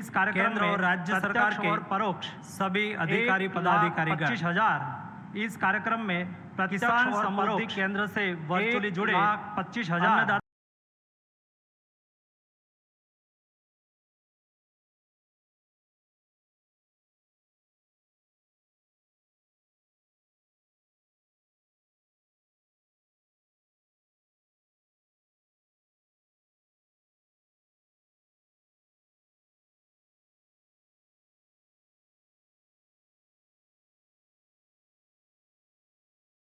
इस कार्यक्रम केंद्र और राज्य सरकार के और परोक्ष सभी अधिकारी पदाधिकारी 25,000 इस कार्यक्रम में किसान और समृद्धि परोक्ष केंद्र से वर्चुअली जुड़े 25,000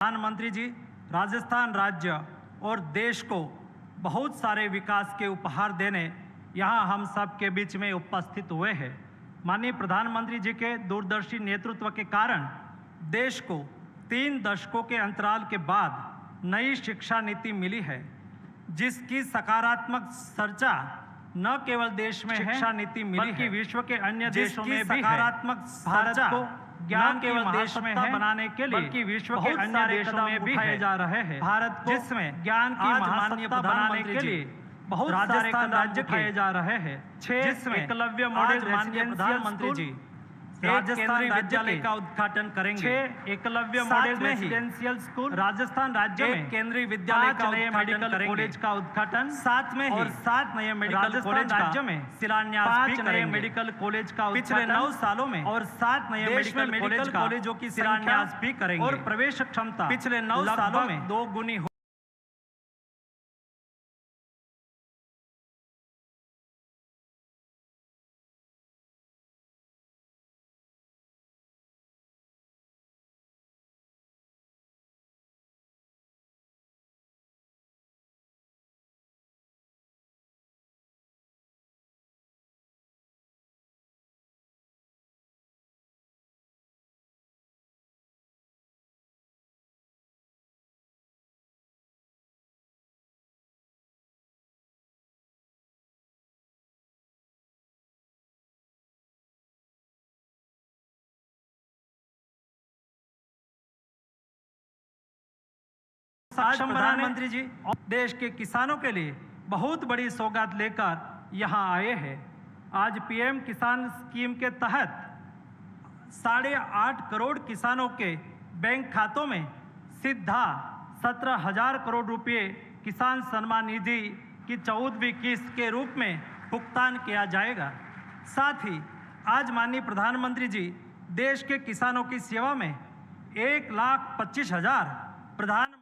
प्रधानमंत्री जी राजस्थान राज्य और देश को बहुत सारे विकास के उपहार देने यहाँ हम सब के बीच में उपस्थित हुए हैं। माननीय प्रधानमंत्री जी के दूरदर्शी नेतृत्व के कारण देश को 3 दशकों के अंतराल के बाद नई शिक्षा नीति मिली है, जिसकी सकारात्मक चर्चा न केवल देश में शिक्षा नीति मिली बल्कि विश्व के अन्य देशों में भी सकारात्मक भारत को ज्ञान केवल देश में है बनाने के लिए बल्कि विश्व के अन्य देशों में भी उठाए जा रहे हैं। भारत को जिसमें ज्ञान की महासत्ता बनाने के लिए बहुत सारे राज्य उठाए जा रहे हैं, जिसमें एकलव्य मॉडल माननीय प्रधानमंत्री जी राजस्थान विद्यालय का उद्घाटन करेंगे। 6 Eklavya model residential school Rajasthan राज्य में केंद्रीय विद्यालय का नए मेडिकल कॉलेज का उद्घाटन साथ में और 7 नए मेडिकल कॉलेज राज्य में शिलान्यास भी करेंगे। नए मेडिकल कॉलेज का पिछले 9 सालों में और 7 नए मेडिकल कॉलेजों की शिलान्यास भी करेंगे और प्रवेश क्षमता पिछले 9 सालों में 2 गुनी आज प्रधानमंत्री जी देश के किसानों के लिए बहुत बड़ी सौगात लेकर यहाँ आए हैं। आज पीएम किसान स्कीम के तहत 8.5 करोड़ किसानों के बैंक खातों में सीधा 17,000 करोड़ रुपए किसान सम्मान निधि की 14वीं किस्त के रूप में भुगतान किया जाएगा। साथ ही आज माननीय प्रधानमंत्री जी देश के किसानों की सेवा में 1,25,000 प्रधान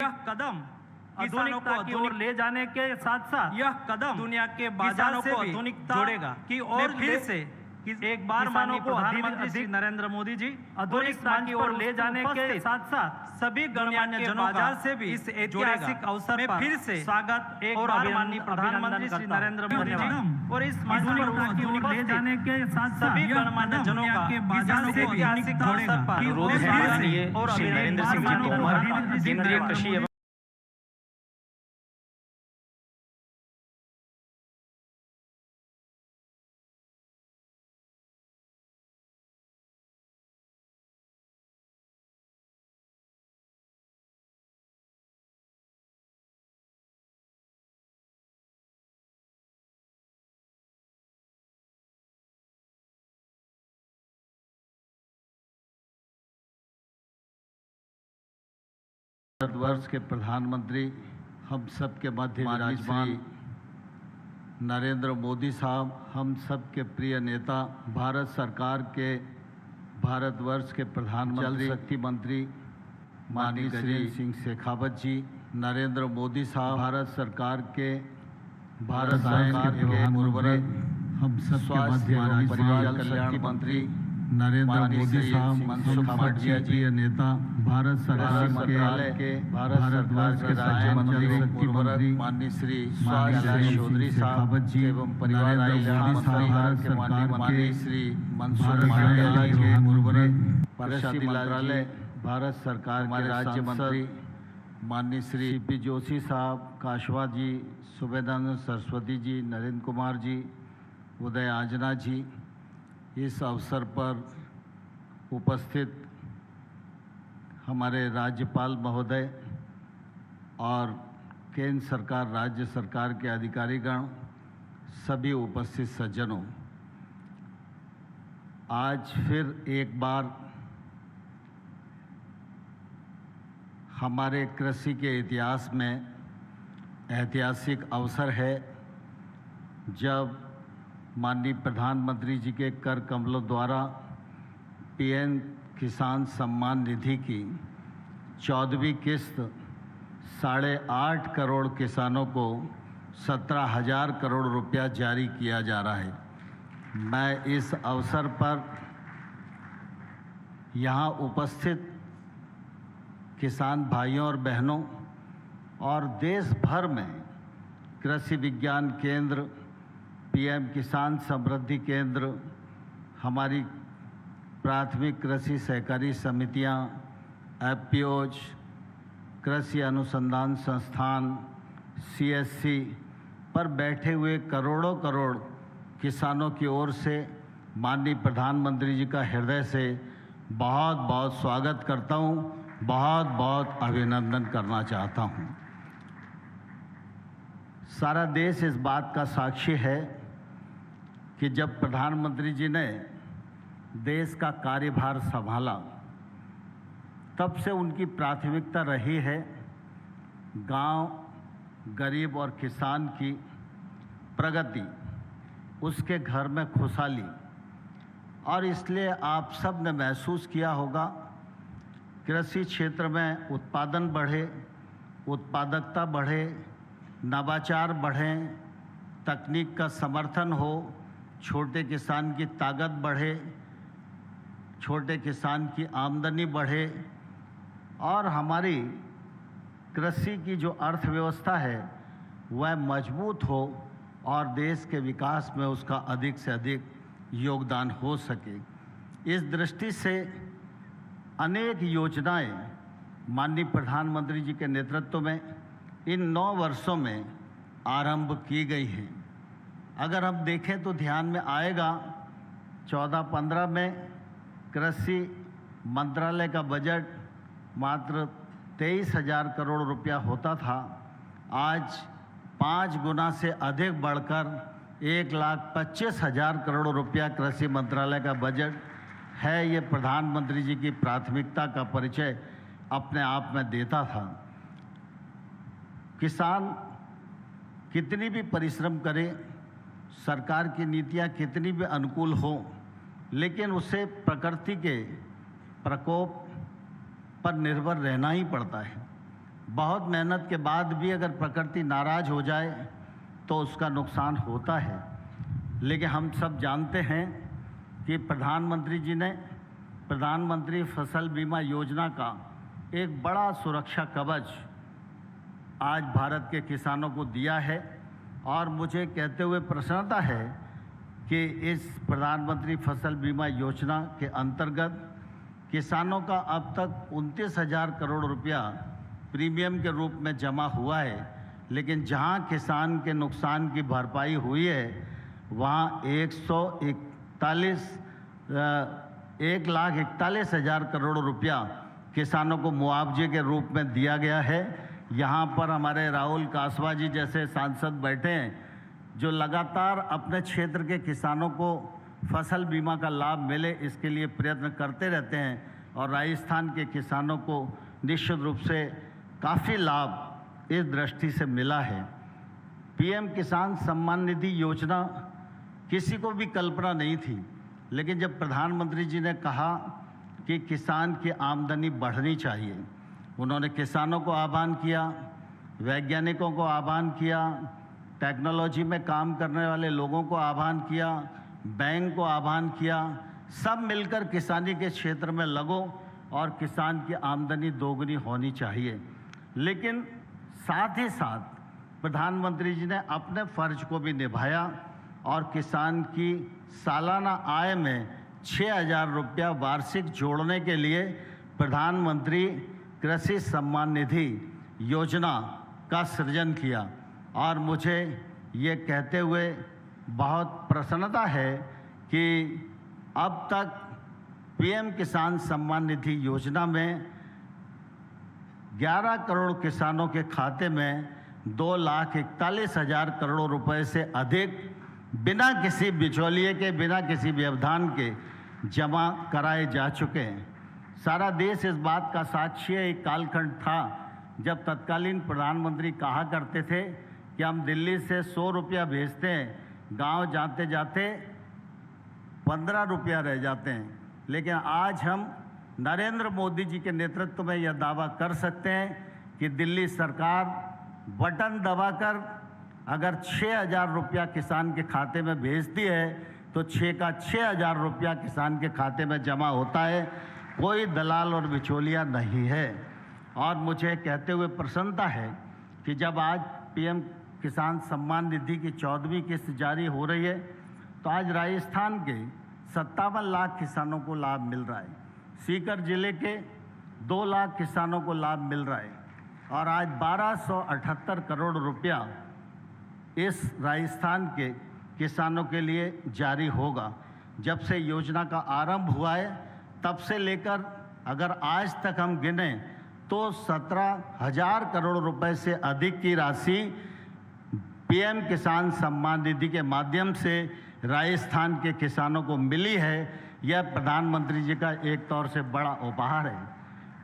यह कदम आधुनिकता की ओर ले जाने के साथ साथ यह कदम दुनिया के बाजारों को आधुनिकता जोड़ेगा की ओर फिर से एक बार माननीय प्रधानमंत्री श्री नरेंद्र मोदी जी आधुनिकता की ओर ले जाने के साथ साथ सभी गणमान्य बाजार से भी इस ऐतिहासिक अवसर में फिर से स्वागत एक और माननीय प्रधानमंत्री श्री नरेंद्र मोदी जी और इस आधुनिकता की ओर ले जाने के साथ सभी गणमान्य जनों का बाजार से भी ऐतिहासिक अवसर पर और श्री नरेंद्र सिंह जी तोमर केंद्रीय कृषि भारतवर्ष के प्रधानमंत्री हम सब के मध्य विराजमान नरेंद्र मोदी साहब, हम सब के प्रिय नेता, भारत सरकार के भारतवर्ष के प्रधानमंत्री, जल शक्ति मंत्री माननीय गजेंद्र सिंह शेखावत जी, नरेंद्र मोदी साहब, भारत सरकार के भारत सरकार के उर्वरक हम सब के मध्य एवं परिवार कल्याण मंत्री नरेंद्र मोदी साहब, मनसुख मांडविया जी, नेता, भारत सरकार के भारतवर्ष के राज्य मंत्री माननीय श्री कैलाश चौधरी साहब जी एवं परिवार कल्याण मंत्री माननीय श्री मनसुख मांडविया जी के उर्वरक कृषि मंत्रालय भारत सरकार के राज्य मंत्री माननीय श्री पी जोशी साहब, काशवा जी, सुबेदानंद सरस्वती जी, नरेंद्र कुमार जी, उदय आजना जी, इस अवसर पर उपस्थित हमारे राज्यपाल महोदय और केंद्र सरकार, राज्य सरकार के अधिकारीगण, सभी उपस्थित सज्जनों, आज फिर एक बार हमारे कृषि के इतिहास में ऐतिहासिक अवसर है जब माननीय प्रधानमंत्री जी के कर कमलों द्वारा पीएम किसान सम्मान निधि की 14वीं किस्त 8.5 करोड़ किसानों को 17,000 करोड़ रुपया जारी किया जा रहा है। मैं इस अवसर पर यहाँ उपस्थित किसान भाइयों और बहनों और देश भर में कृषि विज्ञान केंद्र, पीएम किसान समृद्धि केंद्र, हमारी प्राथमिक कृषि सहकारी समितियां, एफपीओज, कृषि अनुसंधान संस्थान, सीएससी पर बैठे हुए करोड़ों करोड़ किसानों की ओर से माननीय प्रधानमंत्री जी का हृदय से बहुत बहुत स्वागत करता हूं, बहुत बहुत अभिनंदन करना चाहता हूं। सारा देश इस बात का साक्षी है कि जब प्रधानमंत्री जी ने देश का कार्यभार संभाला तब से उनकी प्राथमिकता रही है गांव, गरीब और किसान की प्रगति, उसके घर में खुशहाली। और इसलिए आप सब ने महसूस किया होगा कृषि क्षेत्र में उत्पादन बढ़े, उत्पादकता बढ़े, नवाचार बढ़े, तकनीक का समर्थन हो, छोटे किसान की ताकत बढ़े, छोटे किसान की आमदनी बढ़े और हमारी कृषि की जो अर्थव्यवस्था है वह मजबूत हो और देश के विकास में उसका अधिक से अधिक योगदान हो सके। इस दृष्टि से अनेक योजनाएं माननीय प्रधानमंत्री जी के नेतृत्व में इन 9 वर्षों में आरंभ की गई हैं। अगर हम देखें तो ध्यान में आएगा 14-15 में कृषि मंत्रालय का बजट मात्र 23,000 करोड़ रुपया होता था, आज 5 गुना से अधिक बढ़कर 1,25,000 करोड़ रुपया कृषि मंत्रालय का बजट है। ये प्रधानमंत्री जी की प्राथमिकता का परिचय अपने आप में देता था। किसान कितनी भी परिश्रम करे, सरकार की नीतियां कितनी भी अनुकूल हो, लेकिन उसे प्रकृति के प्रकोप पर निर्भर रहना ही पड़ता है। बहुत मेहनत के बाद भी अगर प्रकृति नाराज हो जाए तो उसका नुकसान होता है। लेकिन हम सब जानते हैं कि प्रधानमंत्री जी ने प्रधानमंत्री फसल बीमा योजना का एक बड़ा सुरक्षा कवच आज भारत के किसानों को दिया है और मुझे कहते हुए प्रसन्नता है कि इस प्रधानमंत्री फसल बीमा योजना के अंतर्गत किसानों का अब तक 29,000 करोड़ रुपया प्रीमियम के रूप में जमा हुआ है। लेकिन जहां किसान के नुकसान की भरपाई हुई है वहां 1,41,000 करोड़ रुपया किसानों को मुआवजे के रूप में दिया गया है। यहाँ पर हमारे राहुल कासवा जी जैसे सांसद बैठे हैं जो लगातार अपने क्षेत्र के किसानों को फसल बीमा का लाभ मिले इसके लिए प्रयत्न करते रहते हैं और राजस्थान के किसानों को निश्चित रूप से काफ़ी लाभ इस दृष्टि से मिला है। पीएम किसान सम्मान निधि योजना किसी को भी कल्पना नहीं थी, लेकिन जब प्रधानमंत्री जी ने कहा कि किसान की आमदनी बढ़नी चाहिए, उन्होंने किसानों को आह्वान किया, वैज्ञानिकों को आह्वान किया, टेक्नोलॉजी में काम करने वाले लोगों को आह्वान किया, बैंक को आह्वान किया, सब मिलकर किसानी के क्षेत्र में लगो और किसान की आमदनी दोगुनी होनी चाहिए। लेकिन साथ ही साथ प्रधानमंत्री जी ने अपने फर्ज को भी निभाया और किसान की सालाना आय में 6,000 रुपया वार्षिक जोड़ने के लिए प्रधानमंत्री कृषि सम्मान निधि योजना का सृजन किया। और मुझे ये कहते हुए बहुत प्रसन्नता है कि अब तक पीएम किसान सम्मान निधि योजना में 11 करोड़ किसानों के खाते में 2,41,000 करोड़ रुपए से अधिक बिना किसी बिचौलिए के, बिना किसी व्यवधान के जमा कराए जा चुके हैं। सारा देश इस बात का साक्षी है। एक कालखंड था जब तत्कालीन प्रधानमंत्री कहा करते थे कि हम दिल्ली से 100 रुपया भेजते हैं, गांव जाते जाते 15 रुपया रह जाते हैं। लेकिन आज हम नरेंद्र मोदी जी के नेतृत्व में यह दावा कर सकते हैं कि दिल्ली सरकार बटन दबाकर अगर 6,000 रुपया किसान के खाते में भेजती है तो 6,000 रुपया किसान के खाते में जमा होता है। कोई दलाल और बिचौलिया नहीं है। और मुझे कहते हुए प्रसन्नता है कि जब आज पीएम किसान सम्मान निधि की 14वीं किस्त जारी हो रही है तो आज राजस्थान के 57 लाख किसानों को लाभ मिल रहा है। सीकर जिले के 2 लाख किसानों को लाभ मिल रहा है और आज 1278 करोड़ रुपया इस राजस्थान के किसानों के लिए जारी होगा। जब से योजना का आरंभ हुआ है तब से लेकर अगर आज तक हम गिने तो 17,000 करोड़ रुपए से अधिक की राशि पीएम किसान सम्मान निधि के माध्यम से राजस्थान के किसानों को मिली है। यह प्रधानमंत्री जी का एक तौर से बड़ा उपहार है।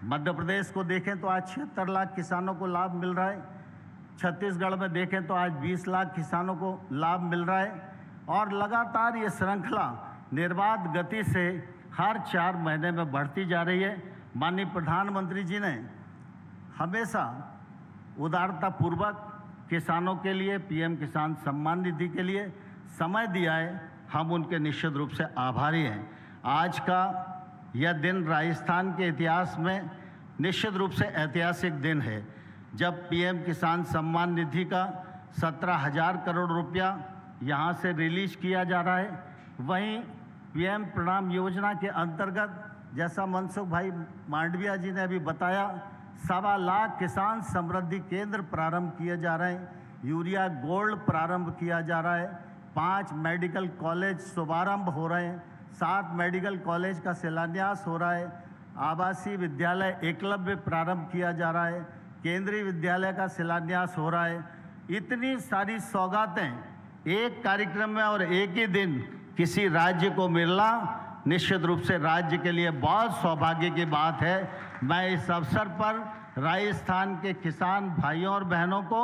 मध्य प्रदेश को देखें तो आज 76 लाख किसानों को लाभ मिल रहा है। छत्तीसगढ़ में देखें तो आज 20 लाख किसानों को लाभ मिल रहा है। और लगातार ये श्रृंखला निर्बाध गति से हर 4 महीने में बढ़ती जा रही है। माननीय प्रधानमंत्री जी ने हमेशा उदारतापूर्वक किसानों के लिए पीएम किसान सम्मान निधि के लिए समय दिया है। हम उनके निश्चित रूप से आभारी हैं। आज का यह दिन राजस्थान के इतिहास में निश्चित रूप से ऐतिहासिक दिन है जब पीएम किसान सम्मान निधि का 17,000 करोड़ रुपया यहाँ से रिलीज किया जा रहा है। वहीं पीएम प्रणाम योजना के अंतर्गत जैसा मनसुख भाई मांडविया जी ने अभी बताया 1.25 लाख किसान समृद्धि केंद्र प्रारंभ किए जा रहे हैं। यूरिया गोल्ड प्रारंभ किया जा रहा है। 5 मेडिकल कॉलेज शुभारंभ हो रहे हैं। 7 मेडिकल कॉलेज का शिलान्यास हो रहा है। आवासीय विद्यालय एकलव्य प्रारंभ किया जा रहा है। केंद्रीय विद्यालय का शिलान्यास हो रहा है। इतनी सारी सौगातें एक कार्यक्रम में और एक ही दिन किसी राज्य को मिलना निश्चित रूप से राज्य के लिए बहुत सौभाग्य की बात है। मैं इस अवसर पर राजस्थान के किसान भाइयों और बहनों को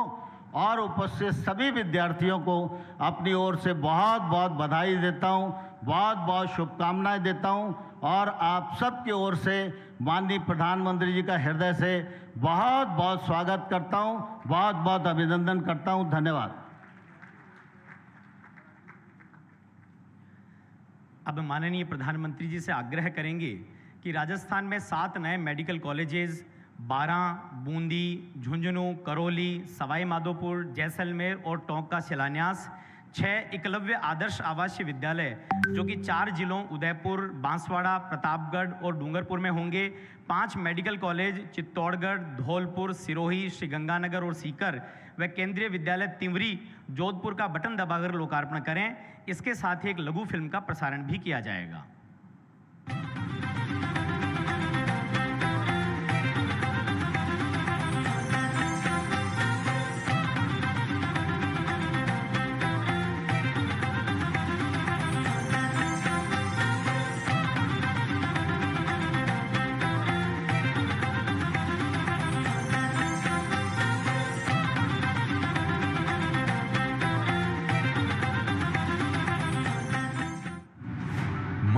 और उपस्थित सभी विद्यार्थियों को अपनी ओर से बहुत बहुत बधाई देता हूं, बहुत बहुत शुभकामनाएं देता हूं और आप सब की ओर से माननीय प्रधानमंत्री जी का हृदय से बहुत बहुत स्वागत करता हूं, बहुत बहुत अभिनंदन करता हूं। धन्यवाद। अब माननीय प्रधानमंत्री जी से आग्रह करेंगे कि राजस्थान में 7 नए मेडिकल कॉलेजेस 12 बूंदी, झुंझुनू, करौली, सवाई माधोपुर, जैसलमेर और टोंक का शिलान्यास, 6 एकलव्य आदर्श आवासीय विद्यालय जो कि 4 जिलों उदयपुर, बांसवाड़ा, प्रतापगढ़ और डूंगरपुर में होंगे, 5 मेडिकल कॉलेज चित्तौड़गढ़, धौलपुर, सिरोही, श्रीगंगानगर और सीकर व केंद्रीय विद्यालय तिंवरी, जोधपुर का बटन दबाकर लोकार्पण करें। इसके साथ ही एक लघु फिल्म का प्रसारण भी किया जाएगा।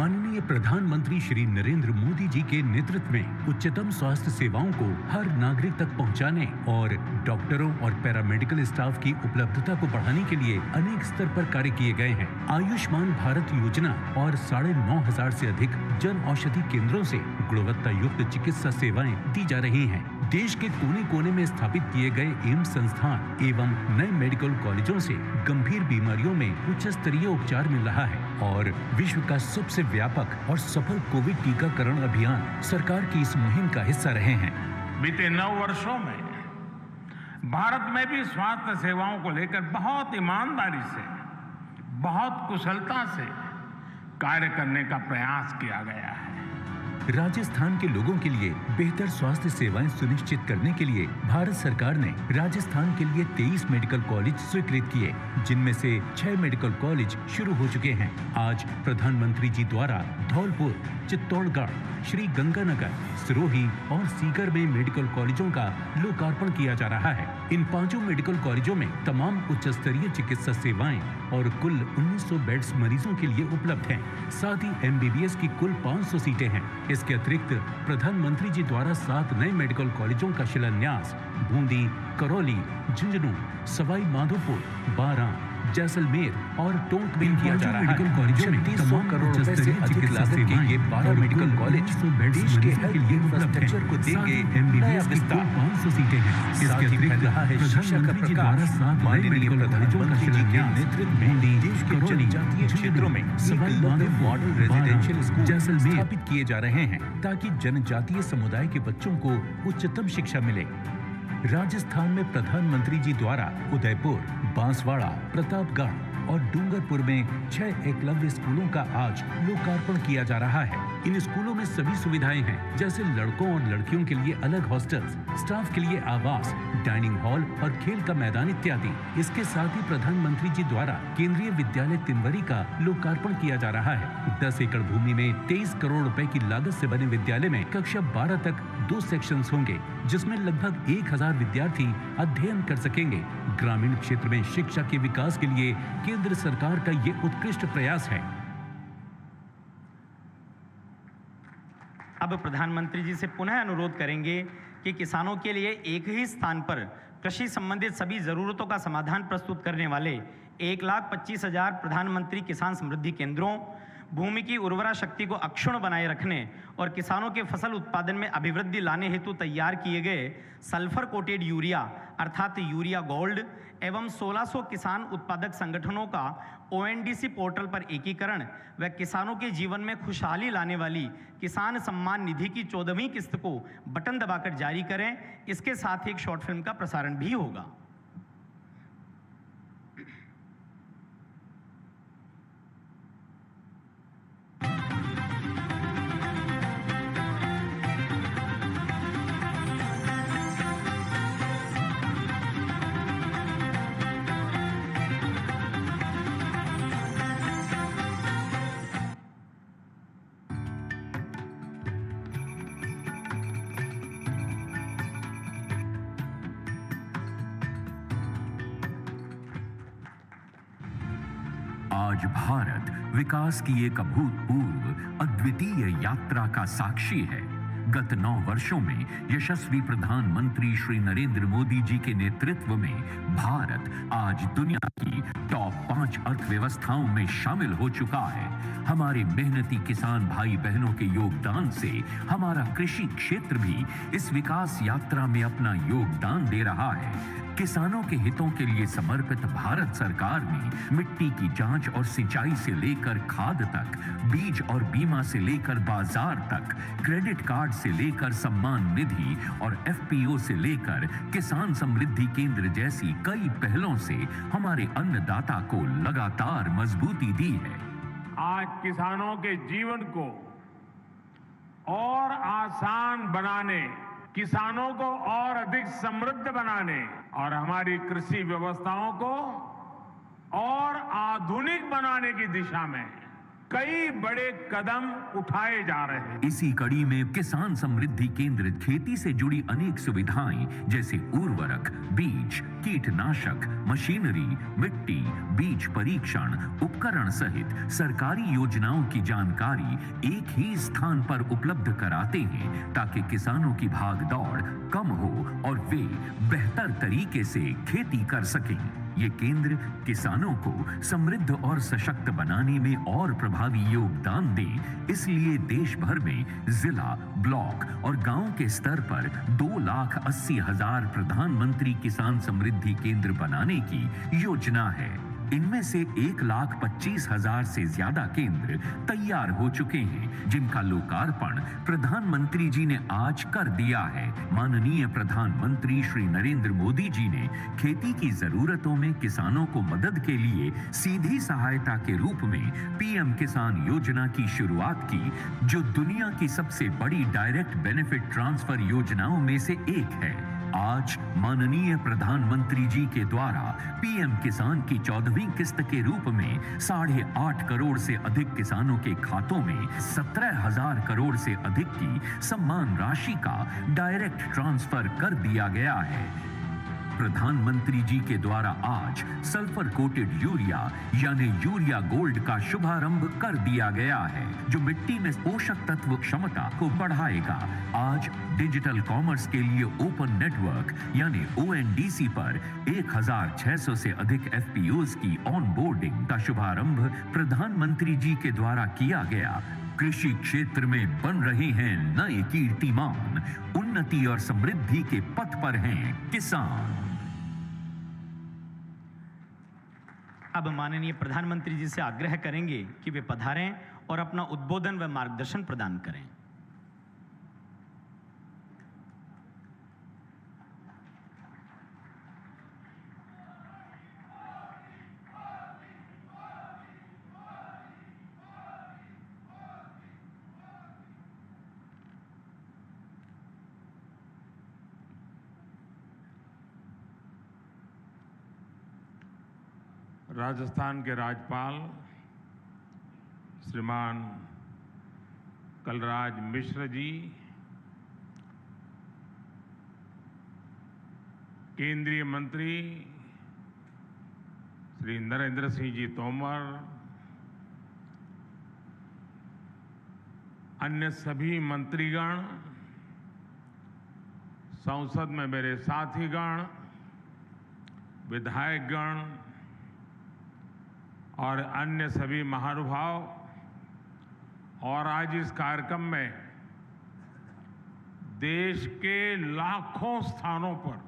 माननीय प्रधानमंत्री श्री नरेंद्र मोदी जी के नेतृत्व में उच्चतम स्वास्थ्य सेवाओं को हर नागरिक तक पहुंचाने और डॉक्टरों और पैरामेडिकल स्टाफ की उपलब्धता को बढ़ाने के लिए अनेक स्तर पर कार्य किए गए हैं। आयुष्मान भारत योजना और 9,500 से अधिक जन औषधि केंद्रों से गुणवत्ता युक्त चिकित्सा सेवाएं दी जा रही हैं। देश के कोने कोने में स्थापित किए गए एम्स संस्थान एवं नए मेडिकल कॉलेजों से गंभीर बीमारियों में उच्च स्तरीय उपचार मिल रहा है और विश्व का सबसे व्यापक और सफल कोविड टीकाकरण अभियान सरकार की इस मुहिम का हिस्सा रहे हैं। बीते 9 वर्षों में भारत में भी स्वास्थ्य सेवाओं को लेकर बहुत ईमानदारी से, बहुत कुशलता से कार्य करने का प्रयास किया गया है। राजस्थान के लोगों के लिए बेहतर स्वास्थ्य सेवाएं सुनिश्चित करने के लिए भारत सरकार ने राजस्थान के लिए 23 मेडिकल कॉलेज स्वीकृत किए, जिनमें से 6 मेडिकल कॉलेज शुरू हो चुके हैं। आज प्रधानमंत्री जी द्वारा धौलपुर, चित्तौड़गढ़, श्री गंगानगर, सिरोही और सीकर में मेडिकल कॉलेजों का लोकार्पण किया जा रहा है। इन 5 मेडिकल कॉलेजों में तमाम उच्च स्तरीय चिकित्सा सेवाएं और कुल 1900 बेड्स मरीजों के लिए उपलब्ध हैं। साथ ही MBBS की कुल 500 सीटें हैं। इसके अतिरिक्त प्रधानमंत्री जी द्वारा 7 नए मेडिकल कॉलेजों का शिलान्यास बूंदी, करौली, झुंझुनू, सवाई माधोपुर, बारां, जैसलमेर और टोंक में किया जा रहा है। मेडिकल कॉलेजों में 300 करोड़ रुपए से अधिक लागत के ये 12 मेडिकल कॉलेज देश के हेल्थ इंफ्रास्ट्रक्चर को देंगे MBBS की कुल 500 सीटें हैं। इसके अतिरिक्त रहा है शिक्षा का प्रकाश। माननीय प्रधानमंत्री जी के नेतृत्व में देश के जनजातीय क्षेत्रों में मॉडल रेजिडेंशियल स्कूल जैसलमेर स्थापित किए जा रहे हैं ताकि जनजातीय समुदाय के बच्चों को उच्चतम शिक्षा मिले। राजस्थान में प्रधानमंत्री जी द्वारा उदयपुर, बांसवाड़ा, प्रतापगढ़ और डूंगरपुर में 6 एकलव्य स्कूलों का आज लोकार्पण किया जा रहा है। इन स्कूलों में सभी सुविधाएं हैं, जैसे लड़कों और लड़कियों के लिए अलग हॉस्टल्स, स्टाफ के लिए आवास, डाइनिंग हॉल और खेल का मैदान इत्यादि। इसके साथ ही प्रधानमंत्री जी द्वारा केंद्रीय विद्यालय तिनवरी का लोकार्पण किया जा रहा है। 10 एकड़ भूमि में 23 करोड़ रुपए की लागत से बने विद्यालय में कक्षा 12 तक 2 सेक्शंस होंगे, जिसमें लगभग 1000 विद्यार्थी अध्ययन कर सकेंगे। ग्रामीण क्षेत्र में शिक्षा के विकास के लिए केंद्र सरकार का ये उत्कृष्ट प्रयास है। अब प्रधानमंत्री जी से पुनः अनुरोध करेंगे कि किसानों के लिए एक ही स्थान पर कृषि संबंधित सभी जरूरतों का समाधान प्रस्तुत करने वाले 1,25,000 प्रधानमंत्री किसान समृद्धि केंद्रों, भूमि की उर्वरा शक्ति को अक्षुण्ण बनाए रखने और किसानों के फसल उत्पादन में अभिवृद्धि लाने हेतु तैयार किए गए सल्फर कोटेड यूरिया अर्थात यूरिया गोल्ड एवं 1600 किसान उत्पादक संगठनों का ONDC पोर्टल पर एकीकरण व किसानों के जीवन में खुशहाली लाने वाली किसान सम्मान निधि की 14वीं किस्त को बटन दबाकर जारी करें। इसके साथ ही एक शॉर्ट फिल्म का प्रसारण भी होगा। आज भारत विकास की एक अभूतपूर्व अद्वितीय यात्रा का साक्षी है। गत 9 वर्षों में यशस्वी प्रधानमंत्री श्री नरेंद्र मोदी जी के नेतृत्व में भारत आज दुनिया की टॉप 5 अर्थव्यवस्थाओं में शामिल हो चुका है। हमारे मेहनती किसान भाई बहनों के योगदान से हमारा कृषि क्षेत्र भी इस विकास यात्रा में अपना योगदान दे रहा है। किसानों के हितों के लिए समर्पित भारत सरकार ने मिट्टी की जांच और सिंचाई से लेकर खाद तक, बीज और बीमा से लेकर बाजार तक, क्रेडिट कार्ड से लेकर सम्मान निधि और FPO से लेकर किसान समृद्धि केंद्र जैसी कई पहलों से हमारे अन्नदाता को लगातार मजबूती दी है। आज किसानों के जीवन को और आसान बनाने, किसानों को और अधिक समृद्ध बनाने और हमारी कृषि व्यवस्थाओं को और आधुनिक बनाने की दिशा में कई बड़े कदम उठाए जा रहे हैं। इसी कड़ी में किसान समृद्धि केंद्र खेती से जुड़ी अनेक सुविधाएं जैसे उर्वरक, बीज, कीटनाशक, मशीनरी, मिट्टी, बीज परीक्षण, उपकरण सहित सरकारी योजनाओं की जानकारी एक ही स्थान पर उपलब्ध कराते हैं ताकि किसानों की भागदौड़ कम हो और वे बेहतर तरीके से खेती कर सकें। ये केंद्र किसानों को समृद्ध और सशक्त बनाने में और प्रभावी योगदान दें, इसलिए देश भर में जिला, ब्लॉक और गांव के स्तर पर 2,80,000 प्रधानमंत्री किसान समृद्धि केंद्र बनाने की योजना है। इनमें से 1,25,000 से ज्यादा केंद्र तैयार हो चुके हैं, जिनका लोकार्पण प्रधानमंत्री जी ने आज कर दिया है। माननीय प्रधानमंत्री श्री नरेंद्र मोदी जी ने खेती की जरूरतों में किसानों को मदद के लिए सीधी सहायता के रूप में पीएम किसान योजना की शुरुआत की, जो दुनिया की सबसे बड़ी डायरेक्ट बेनिफिट ट्रांसफर योजनाओं में से एक है। आज माननीय प्रधानमंत्री जी के द्वारा पीएम किसान की 14वीं किस्त के रूप में 8.5 करोड़ से अधिक किसानों के खातों में 17,000 करोड़ से अधिक की सम्मान राशि का डायरेक्ट ट्रांसफर कर दिया गया है। प्रधानमंत्री जी के द्वारा आज सल्फर कोटेड यूरिया यानी यूरिया गोल्ड का शुभारंभ कर दिया गया है, जो मिट्टी में पोषक तत्व क्षमता को बढ़ाएगा। आज डिजिटल कॉमर्स के लिए ओपन नेटवर्क यानी ONDC पर 1,600 से अधिक FPOs की ऑनबोर्डिंग का शुभारंभ प्रधानमंत्री जी के द्वारा किया गया। कृषि क्षेत्र में बन रहे हैं नए कीर्तिमान, उन्नति और समृद्धि के पथ पर हैं किसान। अब माननीय प्रधानमंत्री जी से आग्रह करेंगे कि वे पधारें और अपना उद्बोधन व मार्गदर्शन प्रदान करें। राजस्थान के राज्यपाल श्रीमान कलराज मिश्र जी, केंद्रीय मंत्री श्री नरेंद्र सिंह जी तोमर, अन्य सभी मंत्रीगण, संसद में मेरे साथीगण, विधायकगण और अन्य सभी महानुभाव, और आज इस कार्यक्रम में देश के लाखों स्थानों पर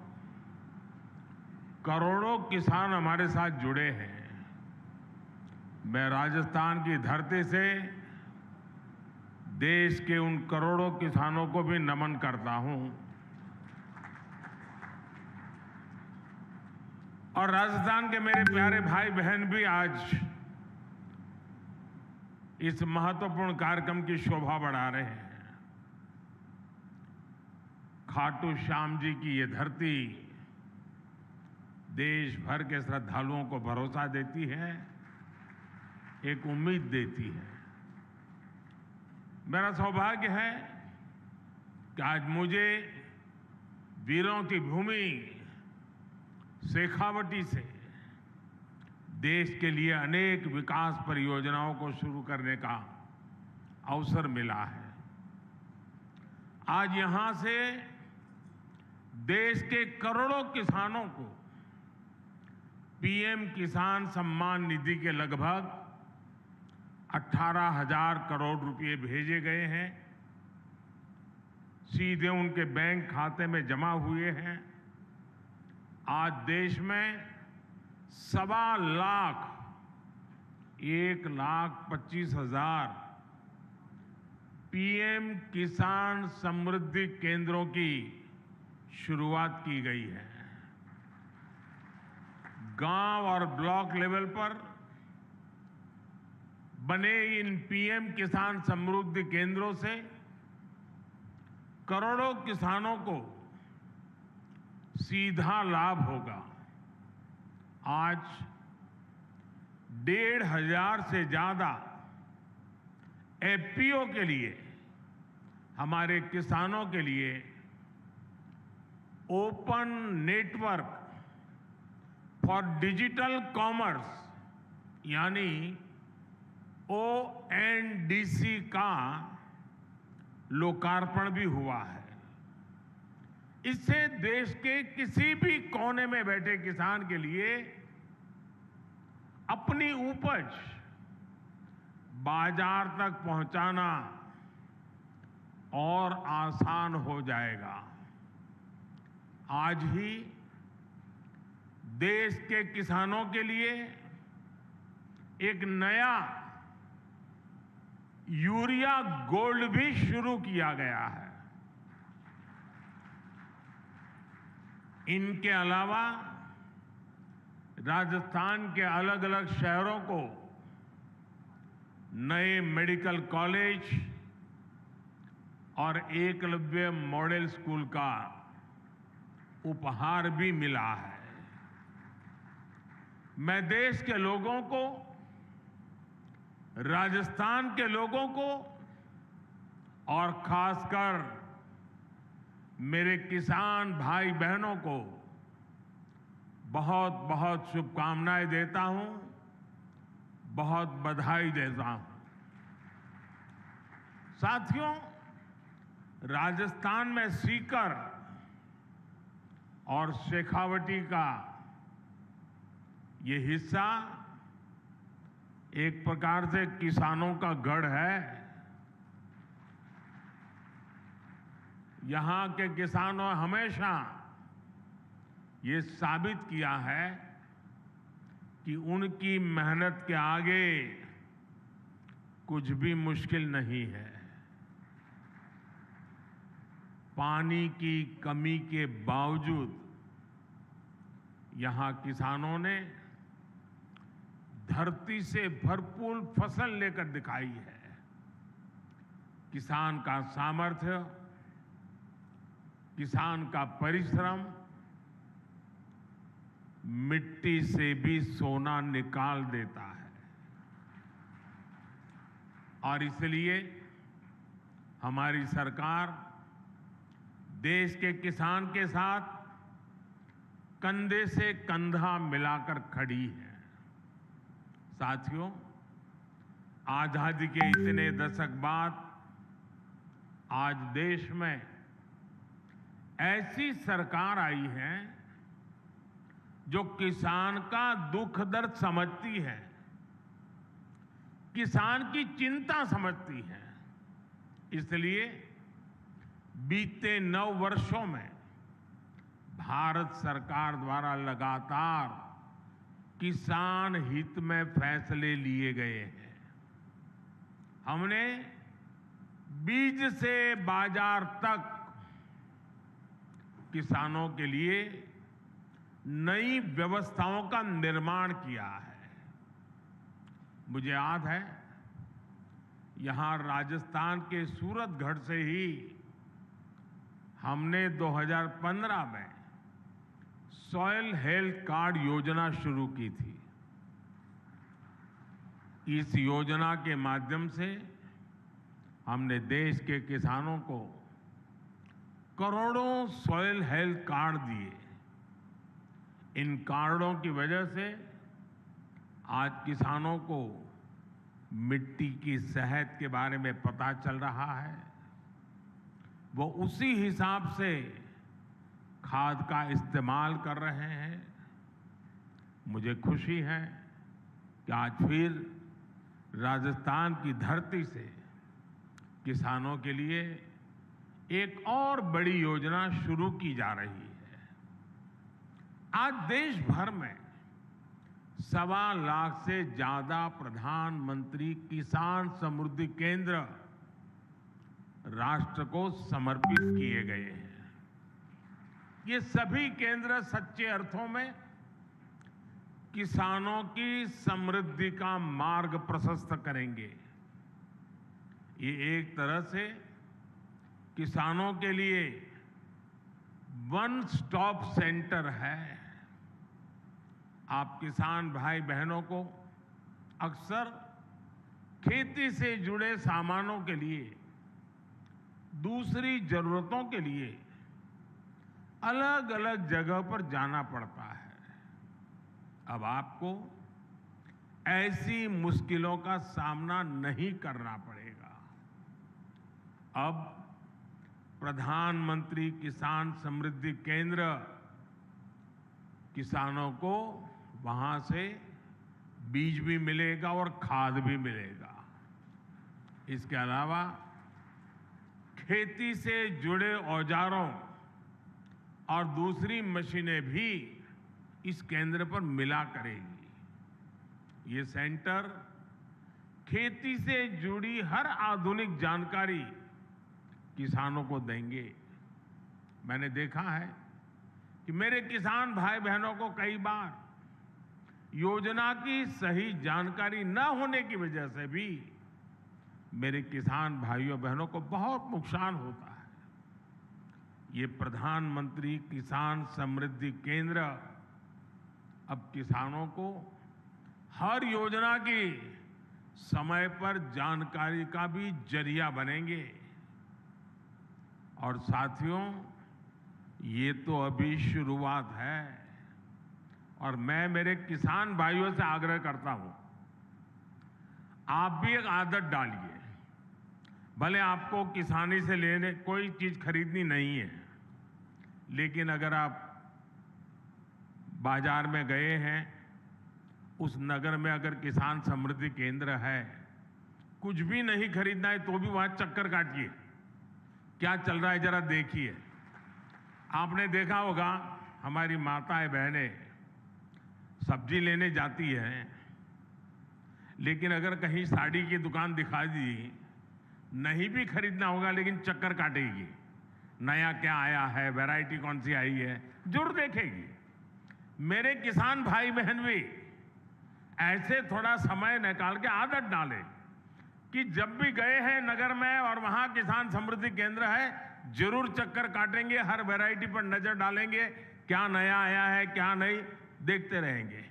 करोड़ों किसान हमारे साथ जुड़े हैं। मैं राजस्थान की धरती से देश के उन करोड़ों किसानों को भी नमन करता हूं और राजस्थान के मेरे प्यारे भाई बहन भी आज इस महत्वपूर्ण कार्यक्रम की शोभा बढ़ा रहे हैं। खाटू श्याम जी की ये धरती देश भर के श्रद्धालुओं को भरोसा देती है, एक उम्मीद देती है। मेरा सौभाग्य है कि आज मुझे वीरों की भूमि शेखावटी से देश के लिए अनेक विकास परियोजनाओं को शुरू करने का अवसर मिला है। आज यहां से देश के करोड़ों किसानों को पीएम किसान सम्मान निधि के लगभग 18,000 करोड़ रुपए भेजे गए हैं, सीधे उनके बैंक खाते में जमा हुए हैं। आज देश में 1,25,000 पीएम किसान समृद्धि केंद्रों की शुरुआत की गई है। गांव और ब्लॉक लेवल पर बने इन पीएम किसान समृद्धि केंद्रों से करोड़ों किसानों को सीधा लाभ होगा। आज 1,500 से ज्यादा एफपीओ के लिए, हमारे किसानों के लिए open network for digital commerce यानी ONDC का लोकार्पण भी हुआ है। इससे देश के किसी भी कोने में बैठे किसान के लिए अपनी उपज बाजार तक पहुंचाना और आसान हो जाएगा। आज ही देश के किसानों के लिए एक नया यूरिया गोल्ड भी शुरू किया गया है। इनके अलावा राजस्थान के अलग अलग शहरों को नए मेडिकल कॉलेज और एकलव्य मॉडल स्कूल का उपहार भी मिला है। मैं देश के लोगों को, राजस्थान के लोगों को और खासकर मेरे किसान भाई बहनों को बहुत बहुत शुभकामनाएं देता हूं, बहुत बधाई देता हूं। साथियों, राजस्थान में सीकर और शेखावटी का ये हिस्सा एक प्रकार से किसानों का गढ़ है। यहां के किसानों हमेशा ये साबित किया है कि उनकी मेहनत के आगे कुछ भी मुश्किल नहीं है। पानी की कमी के बावजूद यहां किसानों ने धरती से भरपूर फसल लेकर दिखाई है। किसान का सामर्थ्य, किसान का परिश्रम मिट्टी से भी सोना निकाल देता है। और इसलिए हमारी सरकार देश के किसान के साथ कंधे से कंधा मिलाकर खड़ी है। साथियों, आजादी के इतने दशक बाद आज देश में ऐसी सरकार आई है जो किसान का दुख दर्द समझती है, किसान की चिंता समझती है। इसलिए बीते 9 वर्षों में भारत सरकार द्वारा लगातार किसान हित में फैसले लिए गए हैं। हमने बीज से बाजार तक किसानों के लिए नई व्यवस्थाओं का निर्माण किया है। मुझे याद है, यहां राजस्थान के सूरतगढ़ से ही हमने 2015 में सॉइल हेल्थ कार्ड योजना शुरू की थी। इस योजना के माध्यम से हमने देश के किसानों को करोड़ों सॉइल हेल्थ कार्ड दिए। इन कार्डों की वजह से आज किसानों को मिट्टी की सेहत के बारे में पता चल रहा है। वो उसी हिसाब से खाद का इस्तेमाल कर रहे हैं। मुझे खुशी है कि आज फिर राजस्थान की धरती से किसानों के लिए एक और बड़ी योजना शुरू की जा रही है। आज देश भर में 1.25 लाख से ज्यादा प्रधानमंत्री किसान समृद्धि केंद्र राष्ट्र को समर्पित किए गए हैं। ये सभी केंद्र सच्चे अर्थों में किसानों की समृद्धि का मार्ग प्रशस्त करेंगे। ये एक तरह से किसानों के लिए वन स्टॉप सेंटर है। आप किसान भाई बहनों को अक्सर खेती से जुड़े सामानों के लिए, दूसरी जरूरतों के लिए अलग अलग जगह पर जाना पड़ता है। अब आपको ऐसी मुश्किलों का सामना नहीं करना पड़ेगा। अब प्रधानमंत्री किसान समृद्धि केंद्र किसानों को वहां से बीज भी मिलेगा और खाद भी मिलेगा। इसके अलावा खेती से जुड़े औजारों और दूसरी मशीनें भी इस केंद्र पर मिला करेगी। ये सेंटर खेती से जुड़ी हर आधुनिक जानकारी किसानों को देंगे। मैंने देखा है कि मेरे किसान भाई बहनों को कई बार योजना की सही जानकारी न होने की वजह से भी मेरे किसान भाइयों बहनों को बहुत नुकसान होता है। ये प्रधानमंत्री किसान समृद्धि केंद्र अब किसानों को हर योजना की समय पर जानकारी का भी जरिया बनेंगे। और साथियों, ये तो अभी शुरुआत है और मैं मेरे किसान भाइयों से आग्रह करता हूं, आप भी एक आदत डालिए। भले आपको किसानी से लेने कोई चीज खरीदनी नहीं है, लेकिन अगर आप बाजार में गए हैं, उस नगर में अगर किसान समृद्धि केंद्र है, कुछ भी नहीं खरीदना है तो भी वहां चक्कर काटिए, क्या चल रहा है जरा देखिए। आपने देखा होगा हमारी माताएं बहनें सब्जी लेने जाती हैं, लेकिन अगर कहीं साड़ी की दुकान दिखा दी, नहीं भी खरीदना होगा लेकिन चक्कर काटेगी, नया क्या आया है, वैरायटी कौन सी आई है, जरूर देखेगी। मेरे किसान भाई बहन भी ऐसे थोड़ा समय निकाल के आदत डालें कि जब भी गए हैं नगर में और वहां किसान समृद्धि केंद्र है, जरूर चक्कर काटेंगे, हर वैरायटी पर नजर डालेंगे, क्या नया आया है क्या नहीं, देखते रहेंगे।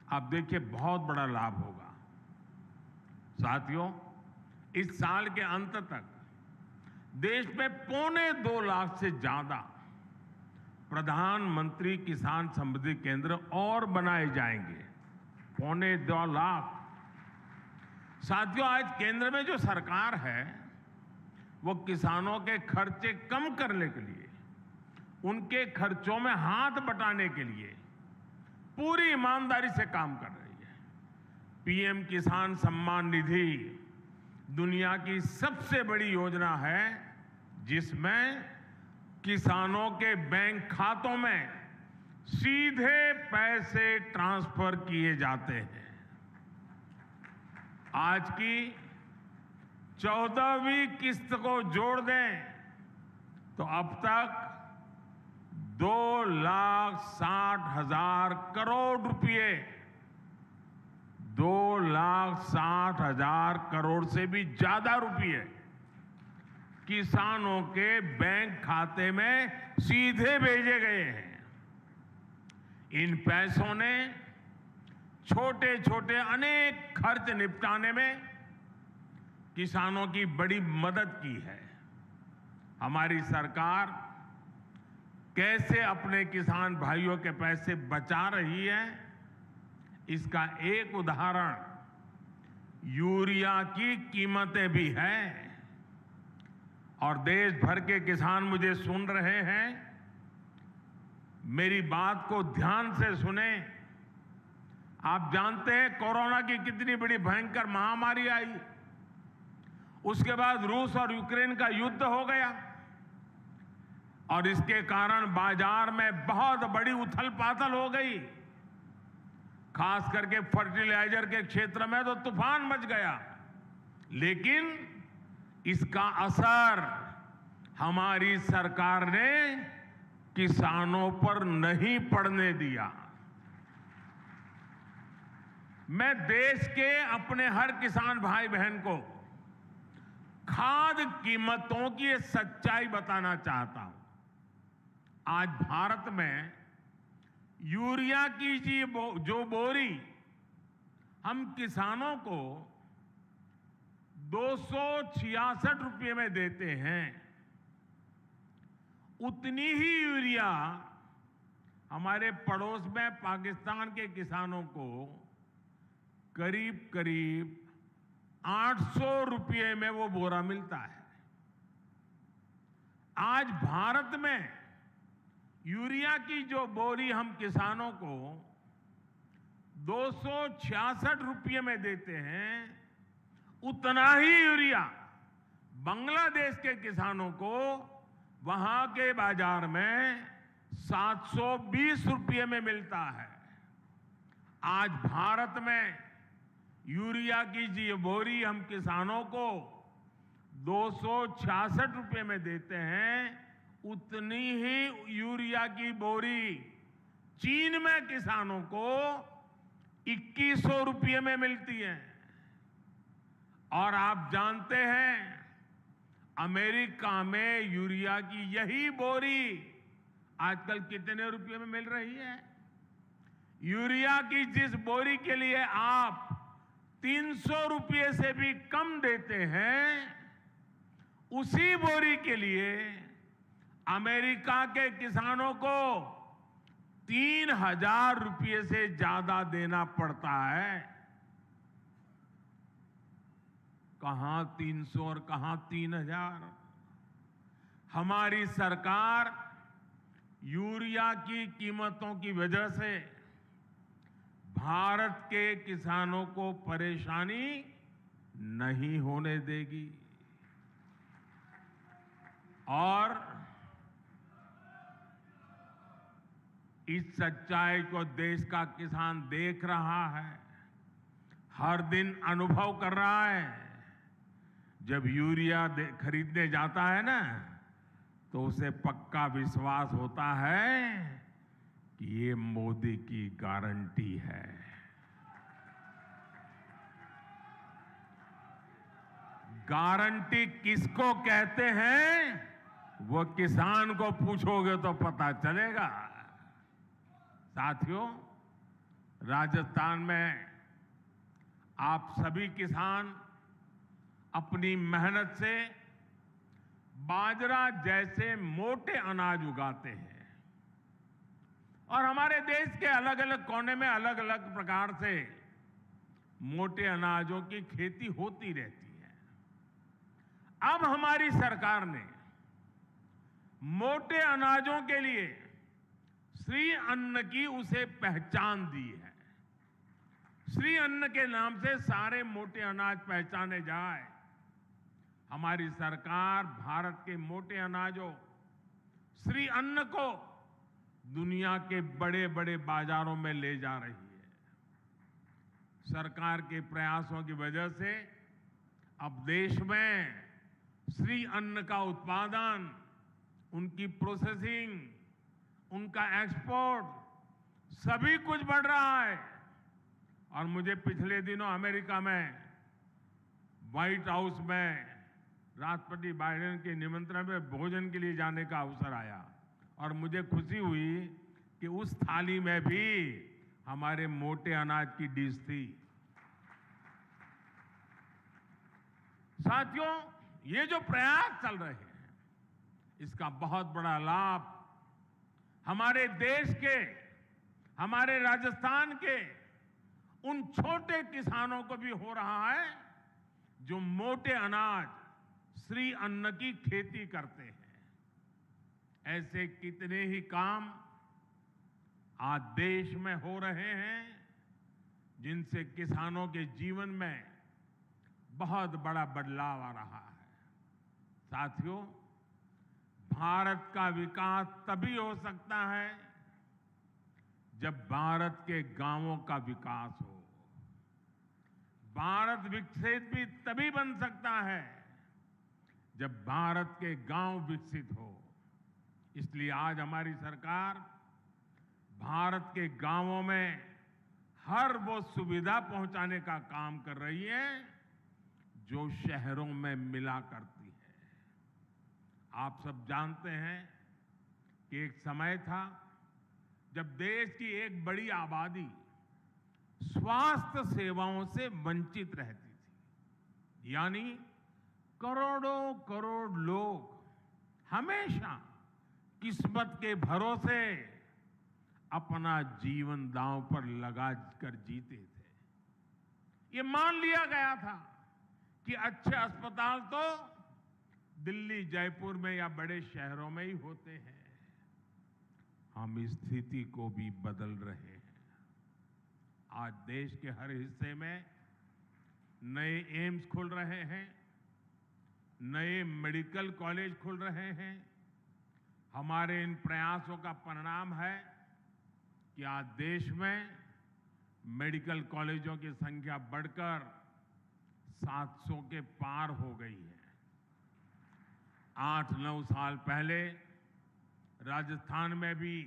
आप देखिए बहुत बड़ा लाभ होगा। साथियों, इस साल के अंत तक देश में 2.25 लाख से ज्यादा प्रधानमंत्री किसान समृद्धि केंद्र और बनाए जाएंगे। 2.25 लाख। साथियों, आज केंद्र में जो सरकार है वो किसानों के खर्चे कम करने के लिए, उनके खर्चों में हाथ बटाने के लिए पूरी ईमानदारी से काम कर रही है। पीएम किसान सम्मान निधि दुनिया की सबसे बड़ी योजना है जिसमें किसानों के बैंक खातों में सीधे पैसे ट्रांसफर किए जाते हैं। आज की 14वीं किस्त को जोड़ दें तो अब तक 2,60,000 करोड़ रुपए, 2,60,000 करोड़ से भी ज्यादा रुपए किसानों के बैंक खाते में सीधे भेजे गए हैं। इन पैसों ने छोटे छोटे अनेक खर्च निपटाने में किसानों की बड़ी मदद की है। हमारी सरकार कैसे अपने किसान भाइयों के पैसे बचा रही है, इसका एक उदाहरण यूरिया की कीमतें भी हैं। और देश भर के किसान मुझे सुन रहे हैं, मेरी बात को ध्यान से सुने। आप जानते हैं कोरोना की कितनी बड़ी भयंकर महामारी आई, उसके बाद रूस और यूक्रेन का युद्ध हो गया और इसके कारण बाजार में बहुत बड़ी उथल पाथल हो गई। खास करके फर्टिलाइजर के क्षेत्र में तो तूफान मच गया, लेकिन इसका असर हमारी सरकार ने किसानों पर नहीं पड़ने दिया। मैं देश के अपने हर किसान भाई बहन को खाद कीमतों की सच्चाई बताना चाहता हूं। आज भारत में यूरिया की जो बोरी हम किसानों को 266 रुपये में देते हैं, उतनी ही यूरिया हमारे पड़ोस में पाकिस्तान के किसानों को करीब करीब 800 रुपये में वो बोरा मिलता है। आज भारत में यूरिया की जो बोरी हम किसानों को 266 रुपये में देते हैं, उतना ही यूरिया बांग्लादेश के किसानों को वहां के बाजार में 720 रुपये में मिलता है। आज भारत में यूरिया की जी बोरी हम किसानों को 266 रुपये में देते हैं, उतनी ही यूरिया की बोरी चीन में किसानों को 2100 रुपये में मिलती है। और आप जानते हैं अमेरिका में यूरिया की यही बोरी आजकल कितने रुपये में मिल रही है? यूरिया की जिस बोरी के लिए आप 300 रुपये से भी कम देते हैं, उसी बोरी के लिए अमेरिका के किसानों को 3000 रुपये से ज्यादा देना पड़ता है। कहां 300 और कहां 3000? हमारी सरकार यूरिया की कीमतों की वजह से भारत के किसानों को परेशानी नहीं होने देगी। और इस सच्चाई को देश का किसान देख रहा है, हर दिन अनुभव कर रहा है। जब यूरिया खरीदने जाता है ना, तो उसे पक्का विश्वास होता है कि ये मोदी की गारंटी है। गारंटी किसको कहते हैं, वो किसान को पूछोगे तो पता चलेगा। साथियों, राजस्थान में आप सभी किसान अपनी मेहनत से बाजरा जैसे मोटे अनाज उगाते हैं और हमारे देश के अलग अलग कोने में अलग अलग प्रकार से मोटे अनाजों की खेती होती रहती है। अब हमारी सरकार ने मोटे अनाजों के लिए श्री अन्न की उसे पहचान दी है। श्री अन्न के नाम से सारे मोटे अनाज पहचाने जाए। हमारी सरकार भारत के मोटे अनाजों श्री अन्न को दुनिया के बड़े बड़े बाजारों में ले जा रही है। सरकार के प्रयासों की वजह से अब देश में श्री अन्न का उत्पादन, उनकी प्रोसेसिंग, उनका एक्सपोर्ट सभी कुछ बढ़ रहा है। और मुझे पिछले दिनों अमेरिका में व्हाइट हाउस में राष्ट्रपति बाइडेन के निमंत्रण में भोजन के लिए जाने का अवसर आया और मुझे खुशी हुई कि उस थाली में भी हमारे मोटे अनाज की डिश थी। साथियों, ये जो प्रयास चल रहे हैं, इसका बहुत बड़ा लाभ हमारे देश के, हमारे राजस्थान के उन छोटे किसानों को भी हो रहा है जो मोटे अनाज श्री अन्न की खेती करते हैं। ऐसे कितने ही काम आज देश में हो रहे हैं जिनसे किसानों के जीवन में बहुत बड़ा बदलाव आ रहा है। साथियों, भारत का विकास तभी हो सकता है जब भारत के गांवों का विकास हो। भारत विकसित भी तभी बन सकता है जब भारत के गांव विकसित हो। इसलिए आज हमारी सरकार भारत के गांवों में हर वो सुविधा पहुंचाने का काम कर रही है जो शहरों में मिला करती है। आप सब जानते हैं कि एक समय था जब देश की एक बड़ी आबादी स्वास्थ्य सेवाओं से वंचित रहती थी। यानी करोड़ों करोड़ लोग हमेशा किस्मत के भरोसे अपना जीवन दांव पर लगा कर जीते थे। ये मान लिया गया था कि अच्छे अस्पताल तो दिल्ली, जयपुर में या बड़े शहरों में ही होते हैं। हम इस स्थिति को भी बदल रहे हैं। आज देश के हर हिस्से में नए एम्स खुल रहे हैं, नए मेडिकल कॉलेज खुल रहे हैं। हमारे इन प्रयासों का परिणाम है कि आज देश में मेडिकल कॉलेजों की संख्या बढ़कर 700 के पार हो गई है। 8-9 साल पहले राजस्थान में भी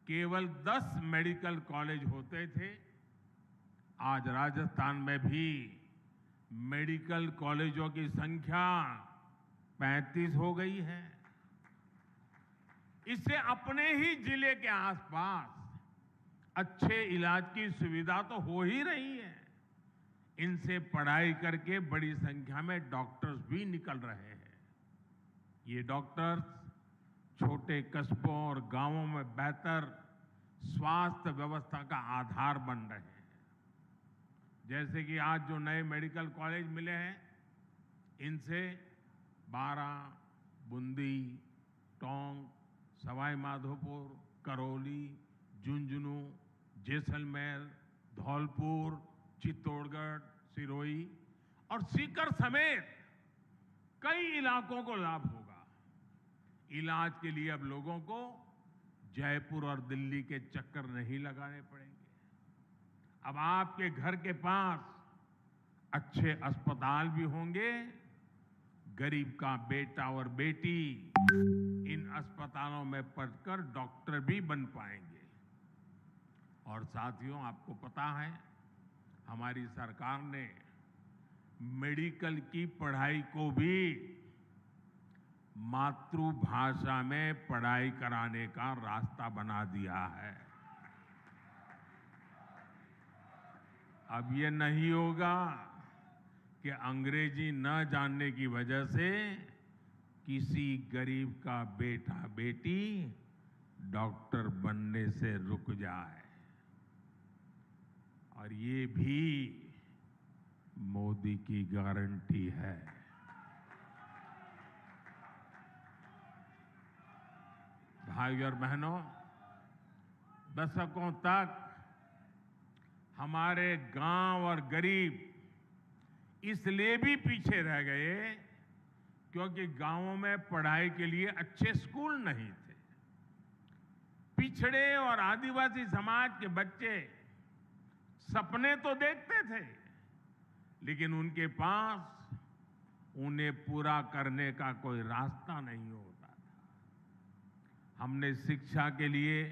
केवल 10 मेडिकल कॉलेज होते थे। आज राजस्थान में भी मेडिकल कॉलेजों की संख्या 35 हो गई है। इससे अपने ही जिले के आसपास अच्छे इलाज की सुविधा तो हो ही रही है। इनसे पढ़ाई करके बड़ी संख्या में डॉक्टर्स भी निकल रहे हैं। ये डॉक्टर्स छोटे कस्बों और गांवों में बेहतर स्वास्थ्य व्यवस्था का आधार बन रहे हैं। जैसे कि आज जो नए मेडिकल कॉलेज मिले हैं, इनसे बारा, बूंदी, टोंक, सवाई माधोपुर, करौली, झुंझुनू, जैसलमेर, धौलपुर, चित्तौड़गढ़, सिरोही और सीकर समेत कई इलाकों को लाभ होगा। इलाज के लिए अब लोगों को जयपुर और दिल्ली के चक्कर नहीं लगाने पड़ेंगे। अब आपके घर के पास अच्छे अस्पताल भी होंगे। गरीब का बेटा और बेटी इन अस्पतालों में पढ़कर डॉक्टर भी बन पाएंगे। और साथियों, आपको पता है, हमारी सरकार ने मेडिकल की पढ़ाई को भी मातृभाषा में पढ़ाई कराने का रास्ता बना दिया है। अब ये नहीं होगा कि अंग्रेजी न जानने की वजह से किसी गरीब का बेटा बेटी डॉक्टर बनने से रुक जाए। और ये भी मोदी की गारंटी है। भाइयों और बहनों, दशकों तक हमारे गांव और गरीब इसलिए भी पीछे रह गए क्योंकि गांवों में पढ़ाई के लिए अच्छे स्कूल नहीं थे। पिछड़े और आदिवासी समाज के बच्चे सपने तो देखते थे, लेकिन उनके पास उन्हें पूरा करने का कोई रास्ता नहीं होता था। हमने शिक्षा के लिए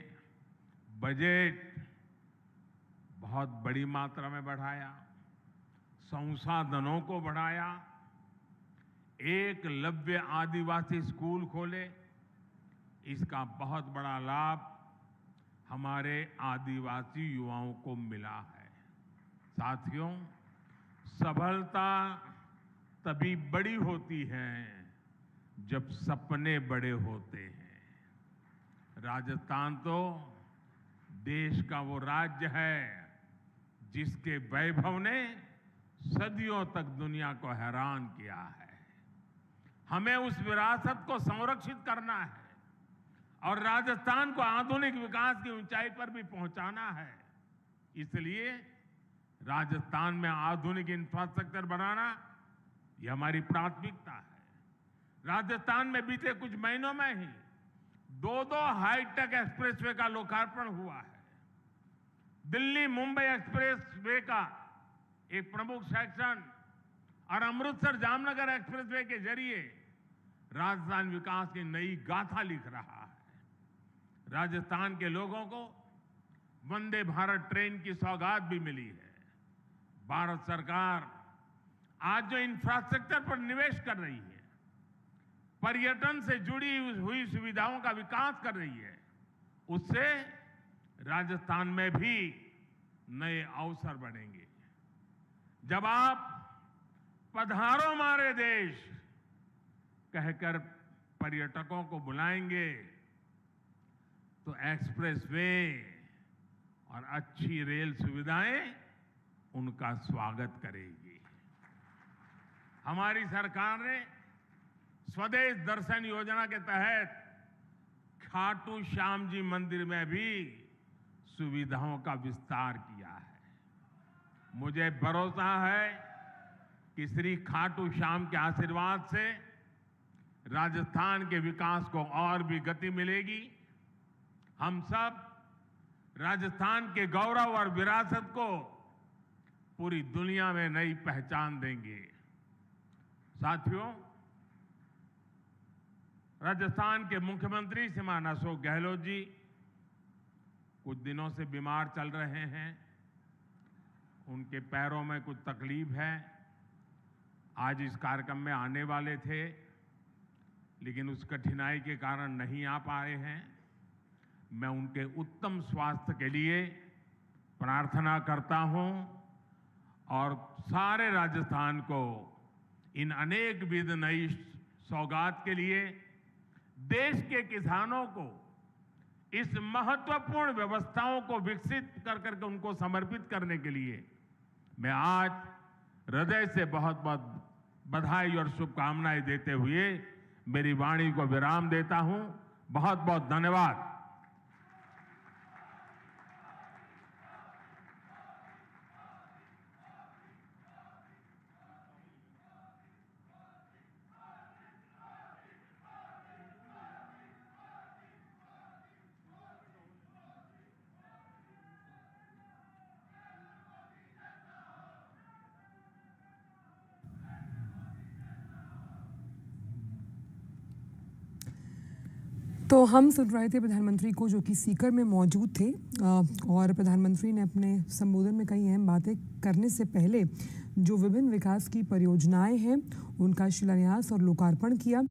बजट बहुत बड़ी मात्रा में बढ़ाया, संसाधनों को बढ़ाया, एकलव्य आदिवासी स्कूल खोले। इसका बहुत बड़ा लाभ हमारे आदिवासी युवाओं को मिला है। साथियों, सफलता तभी बड़ी होती है जब सपने बड़े होते हैं। राजस्थान तो देश का वो राज्य है जिसके वैभव ने सदियों तक दुनिया को हैरान किया है। हमें उस विरासत को संरक्षित करना है और राजस्थान को आधुनिक विकास की ऊंचाई पर भी पहुंचाना है। इसलिए राजस्थान में आधुनिक इंफ्रास्ट्रक्चर बनाना ये हमारी प्राथमिकता है। राजस्थान में बीते कुछ महीनों में ही 2 हाईटेक एक्सप्रेसवे का लोकार्पण हुआ है। दिल्ली मुंबई एक्सप्रेसवे का एक प्रमुख सेक्शन और अमृतसर जामनगर एक्सप्रेसवे के जरिए राजस्थान विकास की नई गाथा लिख रहा है। राजस्थान के लोगों को वंदे भारत ट्रेन की सौगात भी मिली है। भारत सरकार आज जो इंफ्रास्ट्रक्चर पर निवेश कर रही है, पर्यटन से जुड़ी हुई सुविधाओं का विकास कर रही है, उससे राजस्थान में भी नए अवसर बढ़ेंगे। जब आप पधारो हमारे देश कहकर पर्यटकों को बुलाएंगे तो एक्सप्रेसवे और अच्छी रेल सुविधाएं उनका स्वागत करेगी। हमारी सरकार ने स्वदेश दर्शन योजना के तहत खाटू श्याम जी मंदिर में भी सुविधाओं का विस्तार किया है। मुझे भरोसा है कि श्री खाटू श्याम के आशीर्वाद से राजस्थान के विकास को और भी गति मिलेगी। हम सब राजस्थान के गौरव और विरासत को पूरी दुनिया में नई पहचान देंगे। साथियों, राजस्थान के मुख्यमंत्री श्रीमान अशोक गहलोत जी कुछ दिनों से बीमार चल रहे हैं। उनके पैरों में कुछ तकलीफ है। आज इस कार्यक्रम में आने वाले थे, लेकिन उस कठिनाई के कारण नहीं आ पाए हैं। मैं उनके उत्तम स्वास्थ्य के लिए प्रार्थना करता हूं और सारे राजस्थान को इन अनेक विध नई सौगात के लिए, देश के किसानों को इस महत्वपूर्ण व्यवस्थाओं को विकसित कर करके उनको समर्पित करने के लिए मैं आज हृदय से बहुत बहुत बधाई और शुभकामनाएं देते हुए मेरी वाणी को विराम देता हूं। बहुत बहुत धन्यवाद। तो हम सुन रहे थे प्रधानमंत्री को, जो कि सीकर में मौजूद थे, और प्रधानमंत्री ने अपने संबोधन में कई अहम बातें करने से पहले जो विभिन्न विकास की परियोजनाएं हैं उनका शिलान्यास और लोकार्पण किया।